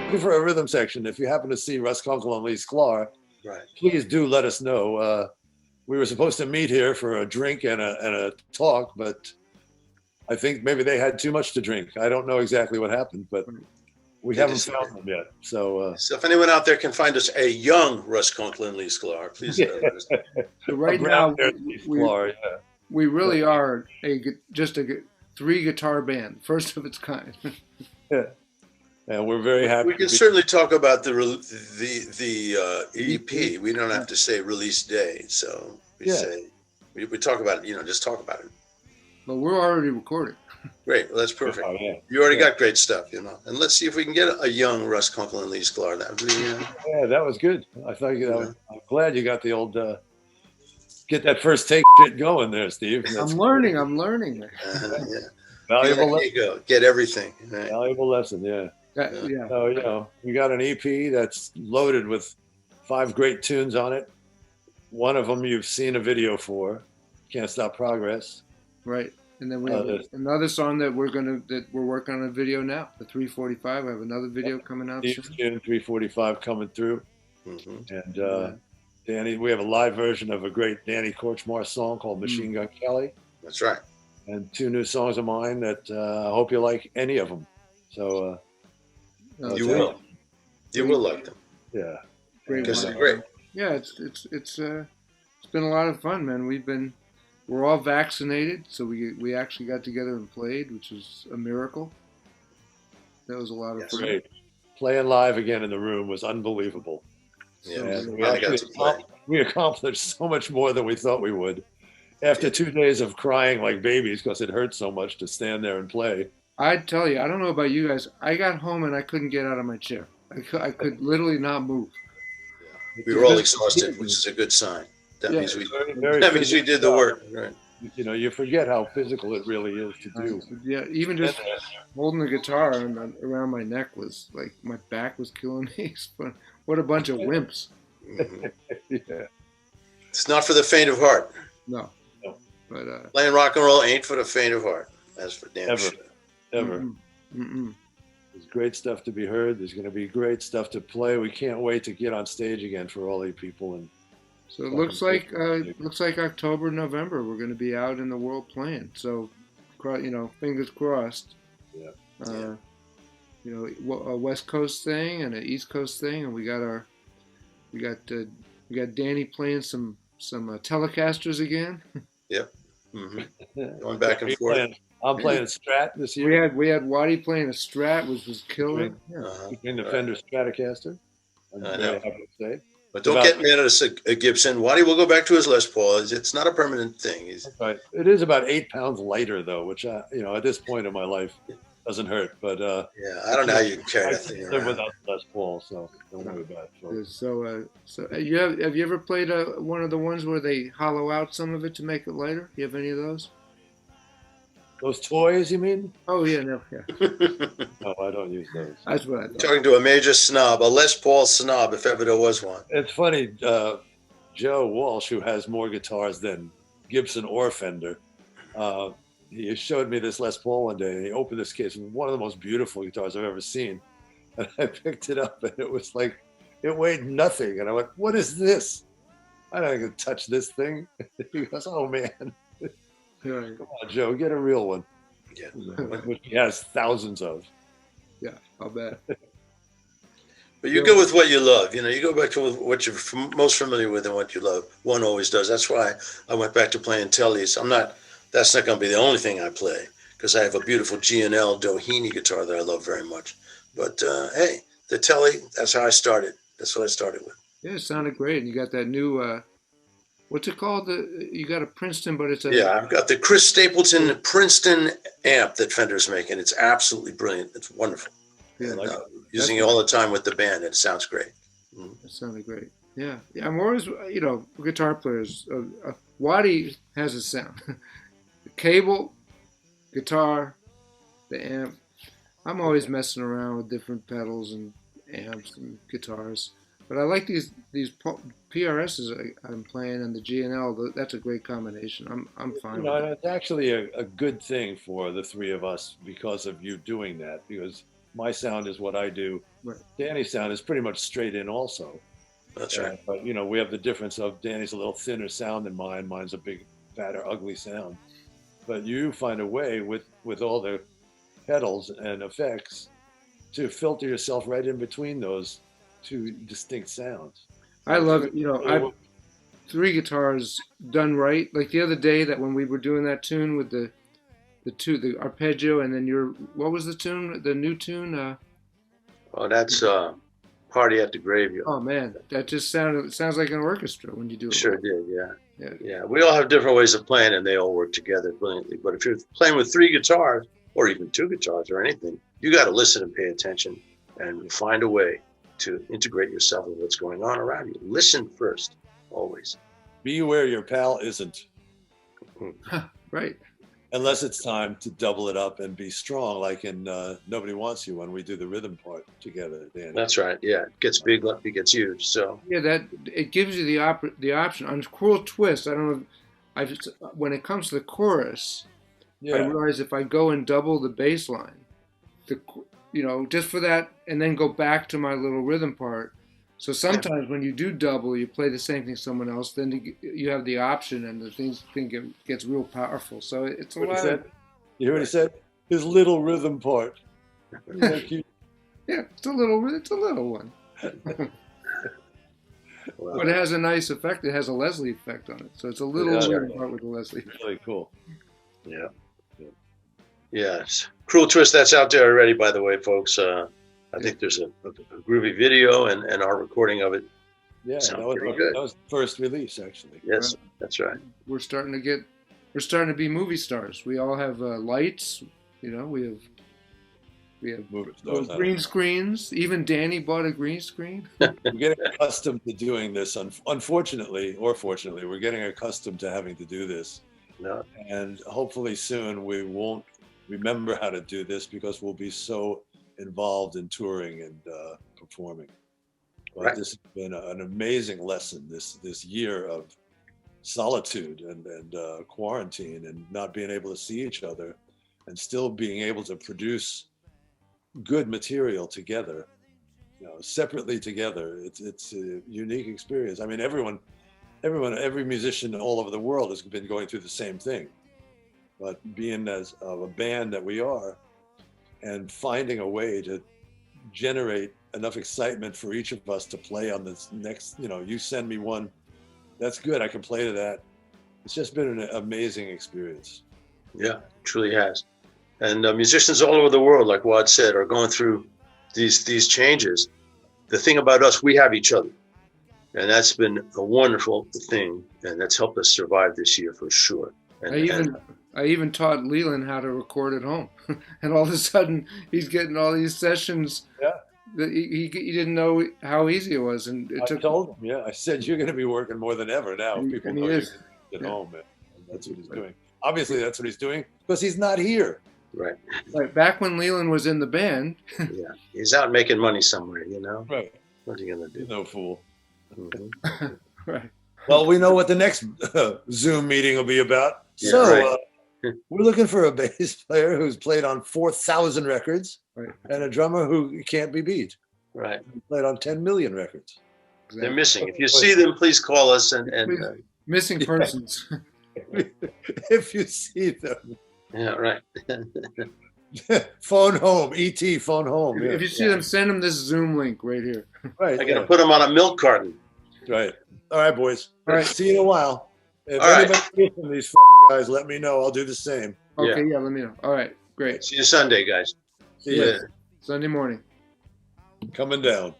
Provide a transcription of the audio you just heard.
looking for a rhythm section, if you happen to see Russ Kunkel and Lee Sklar, Right. please do let us know. We were supposed to meet here for a drink and a talk, but I think maybe they had too much to drink. I don't know exactly what happened, but we haven't found them yet. So if anyone out there can find us a young Russ Kunkel and Lee Sklar, please let us know. So right now, Sklar, we really are just a 3-guitar band, first of its kind. Yeah. And we're very happy. We can certainly talk about the EP. We don't have to say release day. So we say, we talk about it, just talk about it. But we're already recording. Great. Well, that's perfect. Oh, yeah. You already got great stuff, And let's see if we can get a young Russ Kunkel and Lee Sklar. That would be, yeah, that was good. I thought I'm glad you got the old, get that first take shit going there, Steve. I'm learning. Yeah. Valuable lesson. You go. Get everything. Right? Valuable lesson, yeah. So, we got an EP that's loaded with 5 great tunes on it. One of them you've seen a video for, Can't Stop Progress. Right. And then we have another song that we're working on a video now, the 345. I have another video coming out soon. 345 coming through. Mm-hmm. And Danny, we have a live version of a great Danny Korchmar song called Machine Gun Kelly. That's right. And 2 new songs of mine that I hope you like any of them. So you will. You will like them. Yeah. Because they're great. Yeah, it's been a lot of fun, man. We're all vaccinated, so we actually got together and played, which is a miracle. That was a lot of fun. Great. Playing live again in the room was unbelievable. Yeah, we accomplished so much more than we thought we would. After 2 days of crying like babies because it hurt so much to stand there and play. I tell you, I don't know about you guys. I got home and I couldn't get out of my chair. I could literally not move. Yeah. We were all exhausted, which is a good sign. That means we did the work. Right. You forget how physical it really is to do. Yeah, even just holding the guitar around my neck was like my back was killing me. What a bunch of wimps. Mm-hmm. Yeah. It's not for the faint of heart. No. But playing rock and roll ain't for the faint of heart. That's for damn sure. Ever. Mm-mm. There's great stuff to be heard. There's going to be great stuff to play. We can't wait to get on stage again for all you people. And so it looks like October, November we're going to be out in the world playing. So, fingers crossed. Yeah. A West Coast thing and an East Coast thing, and we got Danny playing some Telecasters again. Yep. Mm-hmm. Going back and forth. I'm playing a Strat this year. We had Waddy playing a Strat, which was killer. In the Fender Stratocaster. I'm very happy to say. But don't get mad at us a Gibson. Waddy will go back to his Les Paul. It's not a permanent thing. Right. It is about 8 pounds lighter though, which at this point in my life doesn't hurt. But I don't know how you can carry that thing around. Without Les Paul, so don't worry about it. So have you ever played one of the ones where they hollow out some of it to make it lighter? You have any of those? Those toys, you mean? Oh, yeah, no, yeah. No, I don't use those. That's what I thought. Talking to a major snob, a Les Paul snob, if ever there was one. It's funny, Joe Walsh, who has more guitars than Gibson or Fender, he showed me this Les Paul one day, and he opened this case, one of the most beautiful guitars I've ever seen. And I picked it up, and it was like, it weighed nothing. And I went, what is this? I don't even touch this thing. He goes, oh, man. Come on, Joe, get a real one. Yeah. Which he has thousands of. Yeah, I'll bet. But you go with what you love. You go back to what you're most familiar with and what you love. One always does. That's why I went back to playing Tellys. That's not going to be the only thing I play, because I have a beautiful G&L Doheny guitar that I love very much. But hey, the Telly, that's how I started. That's what I started with. Yeah, it sounded great. And you got that new... what's it called? You got a Princeton, but it's a... Yeah, I've got the Chris Stapleton Princeton amp that Fender's making. It's absolutely brilliant. It's wonderful. Yeah, and, using it all the time with the band. It sounds great. Mm-hmm. That sounded great. Yeah. I'm always, guitar players. Waddy has a sound. The cable, guitar, the amp. I'm always messing around with different pedals and amps and guitars. But I like these PRSs I'm playing and the G&L. That's a great combination. I'm fine with it. It's actually a good thing for the three of us because of you doing that. Because my sound is what I do. Right. Danny's sound is pretty much straight in also. That's right. But you know, we have the difference of Danny's a little thinner sound than mine. Mine's a big, fatter, ugly sound. But you find a way with all the pedals and effects to filter yourself right in between those two distinct sounds. I love it. You know, I've 3 guitars done right. Like the other day, that when we were doing that tune with the arpeggio, and then what was the tune? The new tune? Oh, that's Party at the Graveyard. Oh man, that just sounds like an orchestra when you do it. Sure did, yeah. We all have different ways of playing, and they all work together brilliantly. But if you're playing with 3 guitars, or even 2 guitars, or anything, you got to listen and pay attention, and find a way to integrate yourself with what's going on around you. Listen first, always. Be where your pal isn't. Right. Unless it's time to double it up and be strong, like in Nobody Wants You when we do the rhythm part together, Danny. That's right. Yeah, it gets big, it gets huge. So yeah, that it gives you the option on Cruel Twist. I don't know. When it comes to the chorus, I realize if I go and double the bass line, just for that, and then go back to my little rhythm part. So sometimes when you do double, you play the same thing as someone else, then you have the option, and the thing gets real powerful. So it's a lot. You hear what he said? His little rhythm part. Yeah, it's a little one. Wow. But it has a nice effect. It has a Leslie effect on it. So it's a little rhythm part with a Leslie. Really cool. Yeah. Yes. Cruel Twist, that's out there already, by the way, folks. I think there's a groovy video and our recording of it. Yeah, that was the first release, actually. Yes, that's right. We're starting to be movie stars. We all have lights. We have those green screens. Even Danny bought a green screen. We're getting accustomed to doing this. Unfortunately, or fortunately, we're getting accustomed to having to do this. No. And hopefully soon we won't remember how to do this because we'll be so involved in touring and performing. But right. This has been an amazing lesson this year of solitude and quarantine and not being able to see each other and still being able to produce good material together, separately together. It's a unique experience. I mean, every musician all over the world has been going through the same thing, but being as of a band that we are, and finding a way to generate enough excitement for each of us to play on this next, you send me one, that's good, I can play to that. It's just been an amazing experience. Yeah, it truly has. And musicians all over the world, like Wad said, are going through these changes. The thing about us, we have each other. And that's been a wonderful thing. And that's helped us survive this year for sure. I even taught Leland how to record at home. And all of a sudden, he's getting all these sessions. Yeah. That he didn't know how easy it was. And I told him, I said, you're going to be working more than ever now. People know you at home. And that's what he's doing. Obviously, that's what he's doing because he's not here. Right. Back when Leland was in the band. Yeah. He's out making money somewhere, Right. What are you going to do? He's no fool. Mm-hmm. Right. Well, we know what the next Zoom meeting will be about. Yeah, so right. We're looking for a bass player who's played on 4,000 records, right, and a drummer who can't be beat. Right. Who played on 10 million records. Exactly. They're missing. If you see them, please call us. And missing persons. If you see them. Yeah, right. Phone home, ET, phone home. If you see them, send them this Zoom link right here. Right. I got to put them on a milk carton. Right. All right, boys. All right. See you in a while. If All anybody hears from these fucking guys, let me know. I'll do the same. Okay, yeah, let me know. All right, great. See you Sunday, guys. See you Sunday morning. coming down.